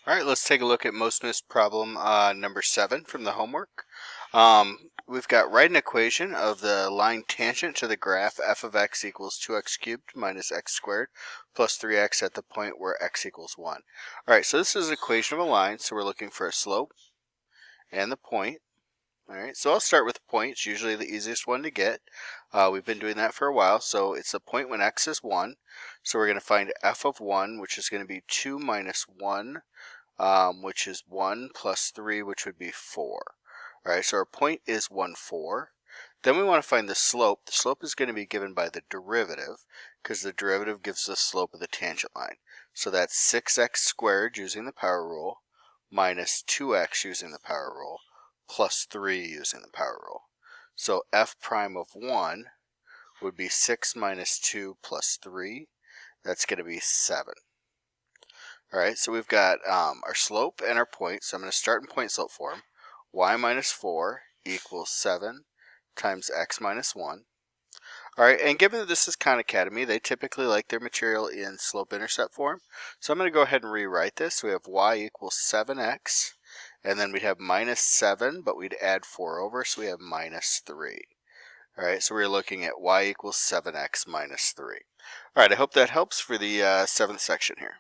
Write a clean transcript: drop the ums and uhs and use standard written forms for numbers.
All right, let's take a look at most missed problem number 7 from the homework. We've got write an equation of the line tangent to the graph f of x equals 2x cubed minus x squared plus 3x at the point where x equals 1. All right, so this is an equation of a line, so we're looking for a slope and the point. All right, so I'll start with the point. It's usually the easiest one to get. We've been doing that for a while, so it's the point when x is 1. So we're going to find f of 1, which is going to be 2 minus 1, which is 1 plus 3, which would be 4. All right, so our point is 1, 4. Then we want to find the slope. The slope is going to be given by the derivative, because the derivative gives the slope of the tangent line. So that's 6x squared using the power rule, minus 2x using the power rule, plus 3 using the power rule. So f prime of 1 would be 6 minus 2 plus 3. That's going to be 7. All right, so we've got our slope and our point. So I'm going to start in point slope form. Y minus 4 equals 7 times x minus 1. All right, and given that this is Khan Academy, they typically like their material in slope-intercept form. So I'm going to go ahead and rewrite this. So we have y equals 7x, and then we'd have minus 7, but we'd add 4 over, so we have minus 3. All right, so we're looking at y equals 7x minus 3. All right, I hope that helps for the 7th section here.